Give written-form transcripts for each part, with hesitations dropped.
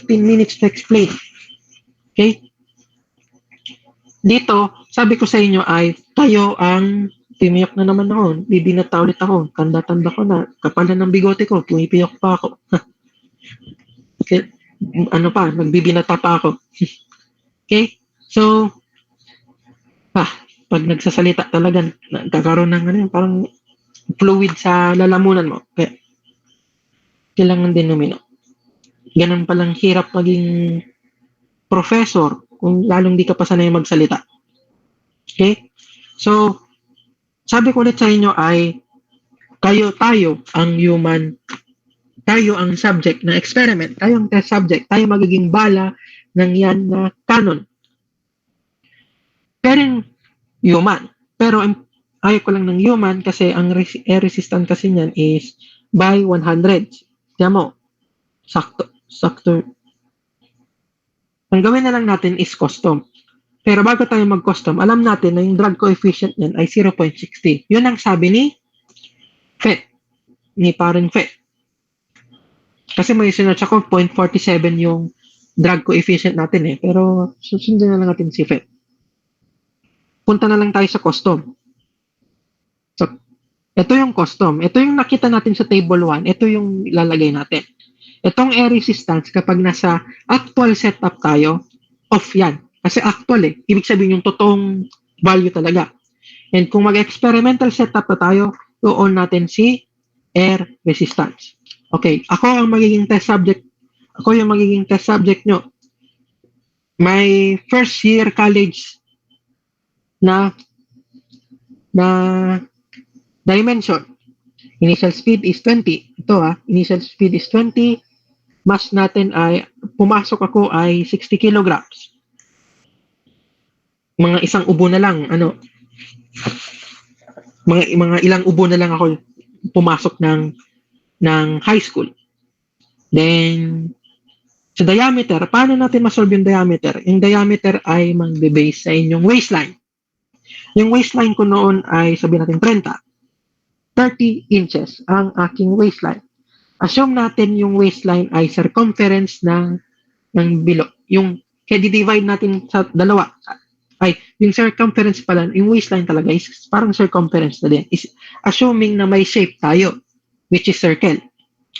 15 minutes to explain. Okay? Dito, sabi ko sa inyo ay, tayo ang, pumiyok na naman ako, bibinata ulit ako, tanda-tanda ko na, kapal na ng bigote ko, pumipiyok pa ako. Okay? Ano pa, nagbibinata pa ako. Okay? So, pag nagsasalita talaga, nagkakaroon ng ano, parang fluid sa lalamunan mo. Kaya, kailangan din umino. Ganun palang hirap maging professor kung lalong di ka pa sanay magsalita. Okay? So, sabi ko ulit sa inyo ay tayo ang human, tayo ang subject na experiment, tayo ang test subject, tayo magiging bala ng yan na canon. Pero human. Pero ayaw ko lang ng human kasi ang air resistant kasi niyan is by 100. Kaya mo, sakto. Ang gawin na lang natin is custom. Pero bago tayo mag-custom, alam natin na yung drag coefficient niyan ay 0.60. Yun ang sabi ni FET, ni parang FET. Kasi may sinerch ako, 0.47 yung drag coefficient natin eh. Pero susundin na lang natin si FET. Punta na lang tayo sa custom. So, ito yung custom. Ito yung nakita natin sa table 1. Ito yung ilalagay natin. Itong air resistance, kapag nasa actual setup tayo, off yan. Kasi actual eh. Ibig sabihin yung totoong value talaga. And kung mag-experimental setup na tayo, i-on natin si air resistance. Okay, ako ang magiging test subject. Ako yung magiging test subject nyo. My first year college na dimension. Initial speed is 20. Ito initial speed is 20. Mass natin ay, pumasok ako ay 60 kilograms. Mga isang ubo na lang, mga ilang ubo na lang ako pumasok ng high school. Then, sa diameter, paano natin masolve yung diameter? Yung diameter ay magbe-base sa inyong waistline. Yung waistline ko noon ay sabihin natin 30 inches ang aking waistline. Assume natin yung waistline ay circumference ng bilog. Yung kaya di-divide natin sa dalawa. Ay, yung circumference pala, yung waistline talaga is parang circumference na din. Is assuming na may shape tayo, which is circle.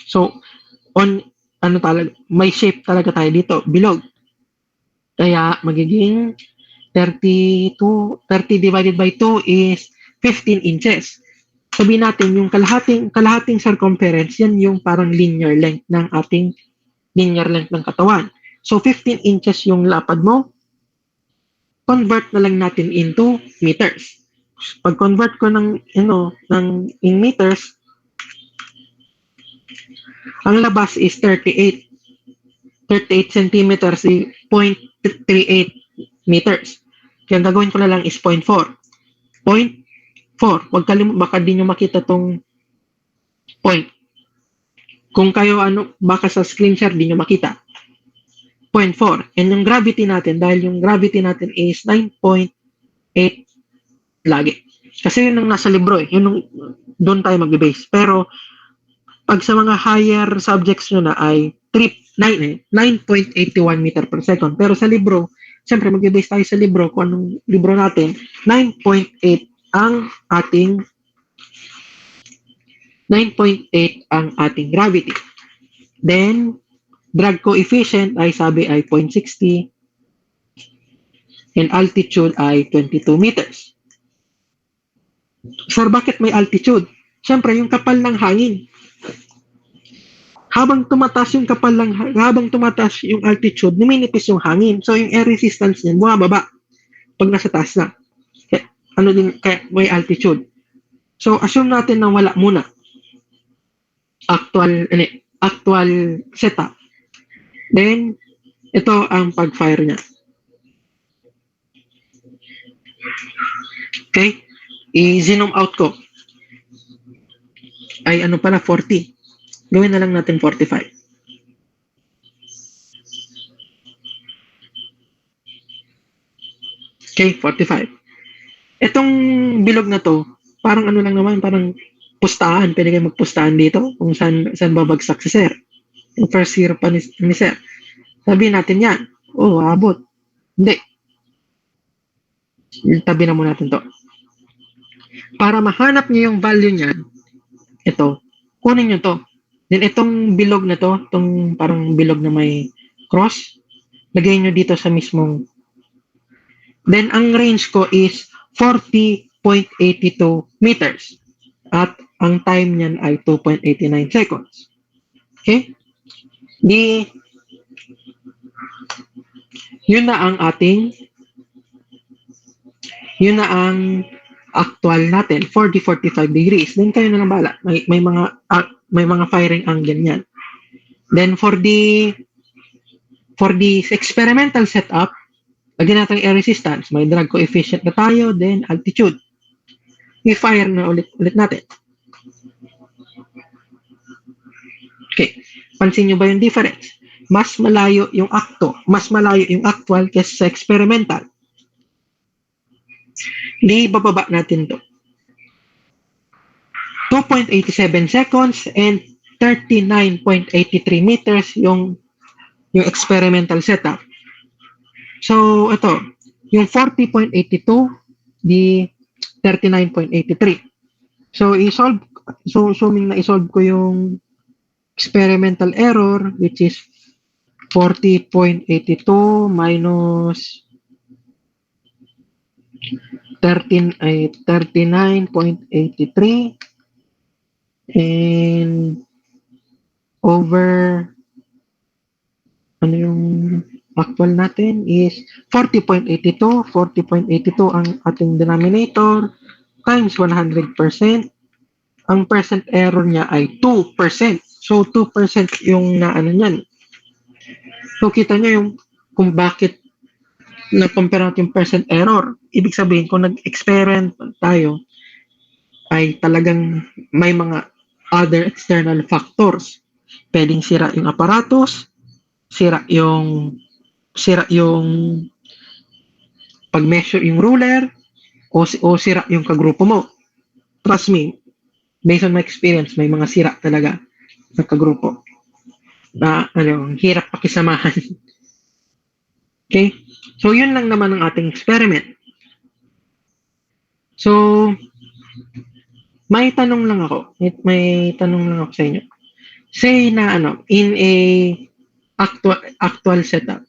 So, may shape talaga tayo dito, bilog. Kaya, magiging 30 divided by 2 is 15 inches. Sabihin natin, yung kalahating circumference, yan yung parang linear length ng katawan. So, 15 inches yung lapad mo, convert na lang natin into meters. Pag convert ko in meters, ang labas is 38 centimeters, 0.38 meters. Kaya gagawin ko na lang is 0.4. 0.4. Huwag kalimut, baka di nyo makita tong point. Kung kayo baka sa screen share di nyo makita. 0.4. And yung gravity natin, dahil yung gravity natin is 9.8 lagi. Kasi yun ang nasa libro eh. Doon tayo mag-base. Pero, pag sa mga higher subjects nyo na ay 9.81 meter per second. Pero sa libro, siyempre mag-base tayo sa libro. Kung anong libro natin, 9.8 ang ating gravity. Then, drag coefficient ay sabi ay 0.60 and altitude ay 22 meters. Sir, bakit may altitude? Siyempre, yung kapal ng hangin. Habang tumataas yung altitude, numinipis yung hangin. So, yung air resistance niyan, bumababa pag nasa taas na. Kaya may altitude. So, assume natin na wala muna. Actual setup. Then, ito ang pag-fire niya. Okay? I-zoom out ko. Ay, 40. Gawin na lang natin 45. Okay, 45. Itong bilog na to, parang lang naman, parang pustahan. Pwede kayo magpustahan dito kung saan babagsak si Sir. Yung first year pa ni Sir. Sabihin natin yan. Oh, abot. Hindi. Tabi na muna natin to. Para mahanap niyo yung value niyan, ito, kunin nyo to. Then itong bilog na to, itong parang bilog na may cross, lagay nyo dito sa mismong. Then ang range ko is 40.82 meters. At ang time niyan ay 2.89 seconds. Okay? Yun na ang actual natin, 40-45 degrees. Then kayo na lang bala. May mga firing angle niyan. Then for the experimental setup, lagyan natin air resistance. May drag coefficient na tayo, then altitude. I-fire na ulit natin. Okay. Pansin nyo ba yung difference? Mas malayo yung actual kaysa sa experimental. Di bababa natin to. 2.87 seconds and 39.83 meters yung experimental setup. So, ito, yung 40.82, di 39.83. So, assuming na isolve ko yung experimental error, which is 40.82 minus 39.83 and over ano yung actual natin is 40.82 ang ating denominator times 100%. Ang percent error niya ay 2%. So 2% yung naano niyan. So kita nyo yung kung bakit na-compare natin yung percent error. Ibig sabihin, kung nag-experiment tayo, ay talagang may mga other external factors. Pwedeng sira yung aparatus, sira yung pag-measure yung ruler, o sira yung kagrupo mo. Trust me, based on my experience, may mga sira talaga sa kagrupo. Na hirap pakisamahan. Okay? So, yun lang naman ang ating experiment. So, may tanong lang ako sa inyo. Say na in a actual setup.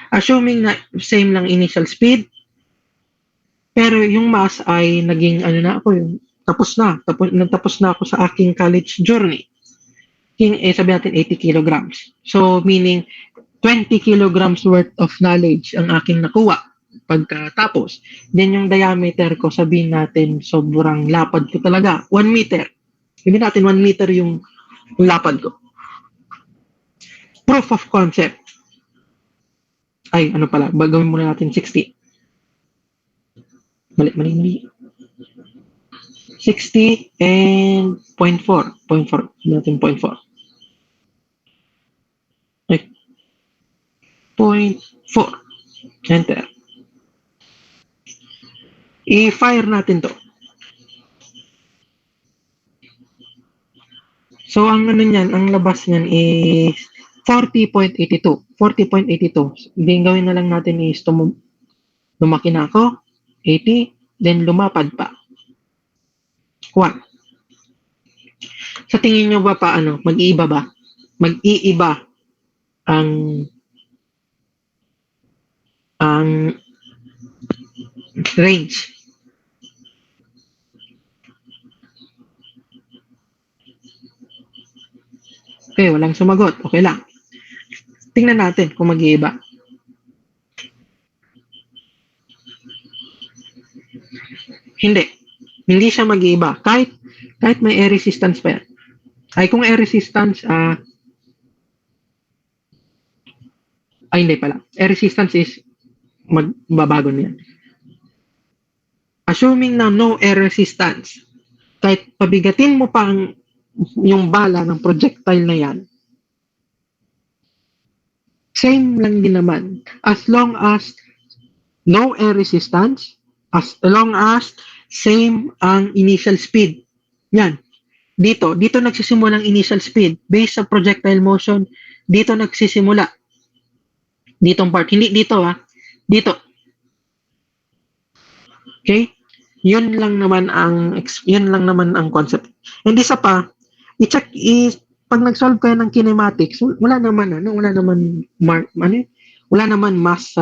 Assuming na same lang initial speed, pero yung mass ay naging tapos na ako sa aking college journey. Sabi natin 80 kilograms. So, meaning 20 kilograms worth of knowledge ang aking nakuha pagkatapos. Then yung diameter ko, sabihin natin sobrang lapad ko talaga. 1 meter. Sabihin natin 1 meter yung lapad ko. Proof of concept. Ay, gawin muna natin 60. Mali. 60 and 0.4. 0.4. Sabihin natin 0.4. 0.4. Enter. I-fire natin to. So, ang labas niyan is 40.82. 40.82. Then, gawin na lang natin is lumaki na ako. 80. Then, lumapad pa. 1. Sa tingin nyo ba mag-iiba ba? Mag-iiba ang range. Okay, walang sumagot. Okay lang. Tingnan natin kung mag-iiba. Hindi siya mag-iiba. Kahit may air resistance pa yan. Ay, kung air resistance, hindi pala. Air resistance is magbabago niyan. Assuming na no air resistance, kahit pabigatin mo pa yung bala ng projectile na yan, same lang din naman. As long as no air resistance, as long as same ang initial speed. Yan. Dito nagsisimula ang initial speed. Based sa projectile motion, Dito nagsisimula. Ditong part. Hindi dito Dito. Okay? Yun lang naman ang concept. And isa pa, i-check is pag nag-solve kayo ng kinematics, wala naman wala naman mass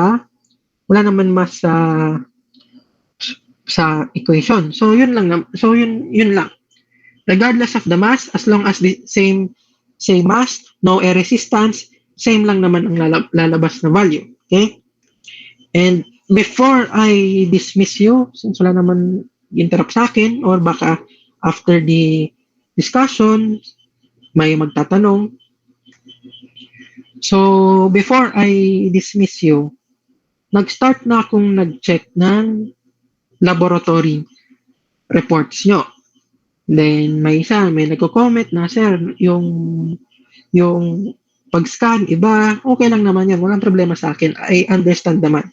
sa equation. So yun lang. Regardless of the mass, as long as the same mass, no air resistance, same lang naman ang lalabas na value. Okay? And before I dismiss you, since wala naman interrupt sa akin, or baka after the discussion, may magtatanong. So, before I dismiss you, nag-start na akong nag-check ng laboratory reports nyo. Then, may nagko-comment na, sir, yung pag-scan, iba, okay lang naman yan. Walang problema sa akin. I understand naman.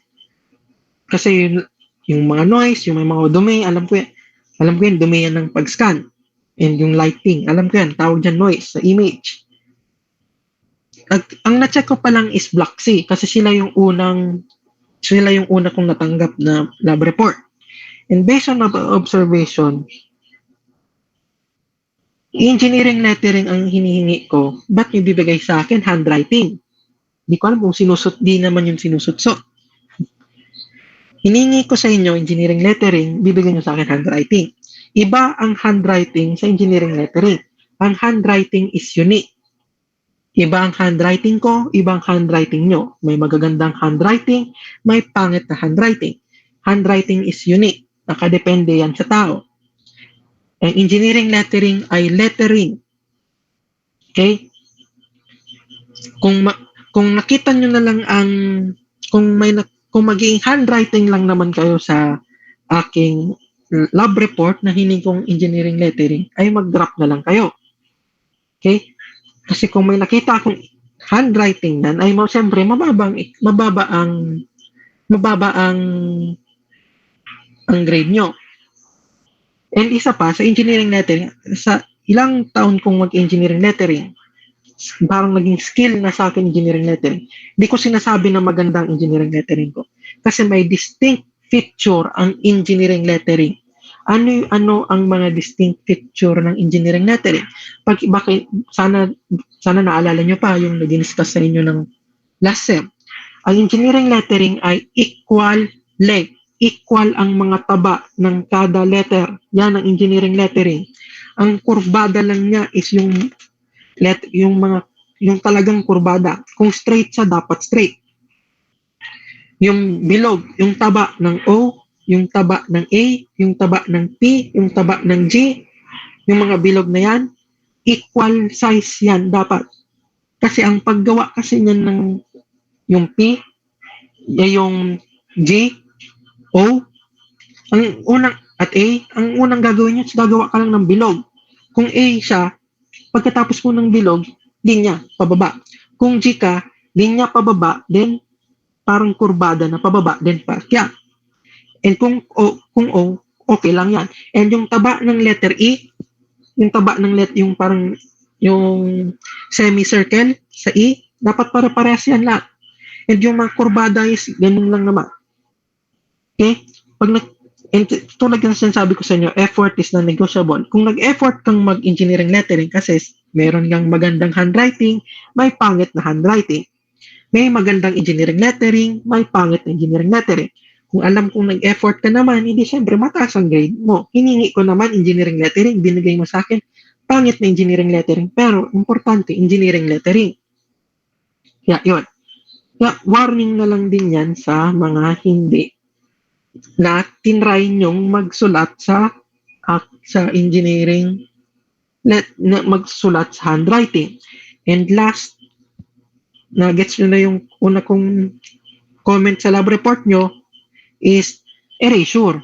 Kasi yung mga noise, yung mga dumi, alam ko yan, dumi yan ng pag-scan. And yung lighting, alam ko yan, tawag dyan noise sa image. Ang na-check ko pa lang is Block C kasi sila yung una kong natanggap na lab report. And based on observation, engineering lettering ang hinihingi ko. Ba't yung bibigay sa akin? Handwriting. Di ko alam kung di naman yung sinusutsot. Hiningi ko sa inyo engineering lettering, bibigyan nyo sa akin handwriting. Iba ang handwriting sa engineering lettering. Ang handwriting is unique. Iba ang handwriting ko, iba ang handwriting nyo. May magagandang handwriting, may pangit na handwriting. Handwriting is unique. Nakadepende yan sa tao. Ang engineering lettering ay lettering. Okay? Kung nakita nyo na lang kung magiging handwriting lang naman kayo sa aking lab report na hiling kong engineering lettering, ay mag-drop na lang kayo. Okay? Kasi kung may nakita akong handwriting nan, ay siyempre mababa ang grade nyo. And isa pa, sa engineering lettering, sa ilang taon kong mag-engineering lettering, parang naging skill na sa akin engineering lettering. Hindi ko sinasabi na magandang engineering lettering ko. Kasi may distinct feature ang engineering lettering. Ano ang mga distinct feature ng engineering lettering? Sana naalala nyo pa yung nag-discuss sa inyo ng last sem. Ang engineering lettering ay equal length. Equal ang mga taba ng kada letter. Yan ang engineering lettering. Ang kurbada lang niya is yung talagang kurbada. Kung straight siya, dapat straight. Yung bilog, yung taba ng O, yung taba ng A, yung taba ng P, yung taba ng G, yung mga bilog na yan, equal size yan dapat. Kasi ang paggawa kasi niyan ng yung P, yung G, O, at A, ang unang gagawin niya, gagawa ka lang ng bilog. Kung A siya, pagkatapos mo ng bilog, linya, pababa. Kung G ka, linya pababa, then parang kurbada na pababa, then paakyat. And kung O, okay lang yan. And yung taba ng letter E, yung taba ng yung parang, yung semicircle sa E, dapat pare-parehas yan lahat. And yung mga kurbada is, ganun lang naman. Okay? And tulad ng sinasabi ko sa inyo, effort is non-negotiable. Kung nag-effort kang mag-engineering lettering kasi meron kang magandang handwriting, may pangit na handwriting. May magandang engineering lettering, may pangit na engineering lettering. Kung alam kong nag-effort ka naman, hindi siyempre mataas ang grade mo. Hiningi ko naman engineering lettering, binigay mo sa akin, pangit na engineering lettering, pero importante, engineering lettering. Yun. Warning na lang din yan sa mga hindi na tinry nyong magsulat sa engineering, magsulat sa handwriting. And last, na-gets nyo na yung una kong comment sa lab report nyo is erasure.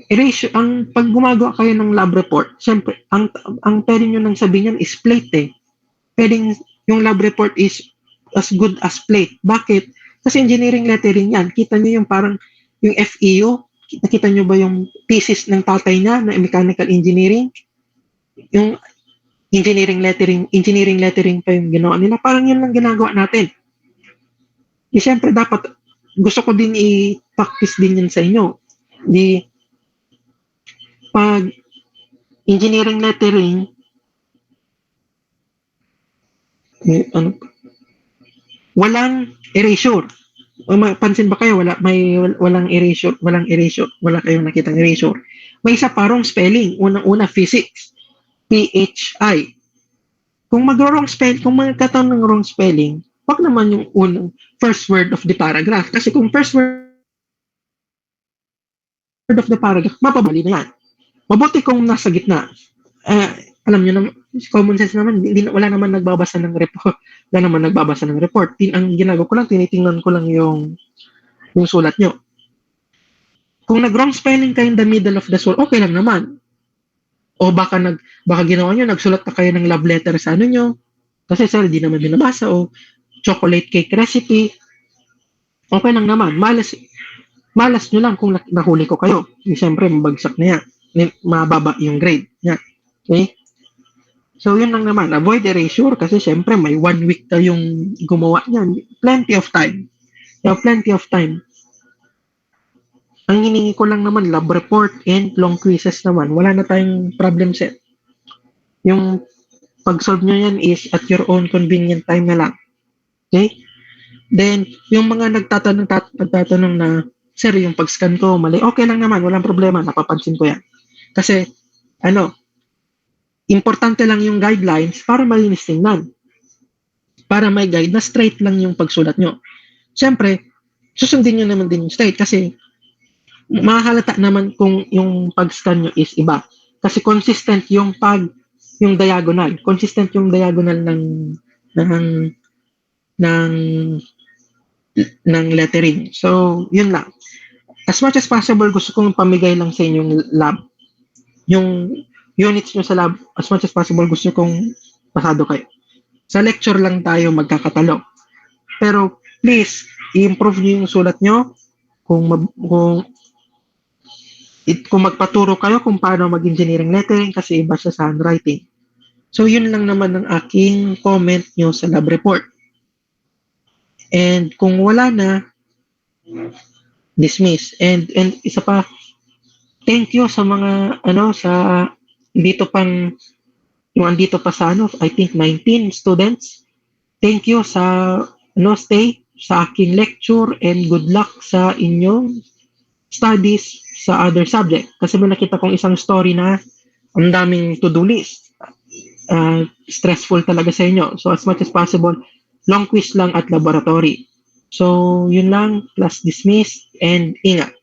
Erasure, pag gumagawa kayo ng lab report, syempre, ang pwede nyo nang sabihin yan is plate eh. Pwedeng yung lab report is as good as plate. Bakit? Kasi engineering lettering yan. Kita nyo yung parang yung FEU, nakita nyo ba yung thesis ng tatay niya na mechanical engineering? engineering lettering pa yung ginawa nila. Parang yun lang ginagawa natin. Siyempre dapat, gusto ko din i-practice din yun sa inyo. Pag engineering lettering, ano, walang erasure. Pansin ba kayo, walang erasure, wala kayong nakitang erasure. May isa parang spelling, unang-una physics, PHI. Kung magkataon ng wrong spelling, wag naman yung first word of the paragraph. Kasi kung first word of the paragraph, mapabali na yan. Mabuti kung nasa gitna. Alam nyo naman, common sense naman, wala naman nagbabasa ng report. Ang ginagawa ko lang, tinitingnan ko lang yung sulat nyo. Kung nag-wrong spelling kayo in the middle of the sulat, okay lang naman. O baka ginawa nyo, nagsulat pa kayo ng love letter sa ano nyo, kasi sir, di naman binabasa, o chocolate cake recipe, okay lang naman. Malas nyo lang kung nahuli ko kayo. Siyempre, mabagsak na yan. Mababa yung grade. Yan. Okay? So, yun lang naman. Avoid erasure kasi siyempre, may 1 week kayong gumawa niyan. Plenty of time. Plenty of time. Ang hiningi ko lang naman, lab report and long quizzes naman. Wala na tayong problem set. Yung pag-solve nyo yan is at your own convenient time na lang. Okay? Then, yung mga nagtatanong na, sir, yung pag-scan ko, mali. Okay lang naman, walang problema. Napapansin ko yan. Kasi, importante lang yung guidelines para malinis tingnan. Para may guide na straight lang yung pagsulat nyo. Siyempre, susundin nyo naman din yung straight kasi mahalata naman kung yung pag-scan nyo is iba. Kasi consistent yung diagonal. Consistent yung diagonal ng lettering. So, yun lang. As much as possible, gusto kong pamigay lang sa inyong lab. Yung units nyo sa lab, as much as possible, gusto kong pasado kayo. Sa lecture lang tayo magkakatalo. Pero, please, i-improve nyo yung sulat nyo. Kung magpaturo kayo kung paano mag-engineering lettering kasi iba siya sa handwriting. So, yun lang naman ang aking comment nyo sa lab report. And kung wala na, dismiss. And isa pa, thank you sa mga, andito pa sa, I think 19 students. Thank you sa, stay sa aking lecture and good luck sa inyong studies sa other subject. Kasi may nakita kong isang story na ang daming to-do list. Stressful talaga sa inyo. So as much as possible, long quiz lang at laboratory. So yun lang, class dismissed and ingat.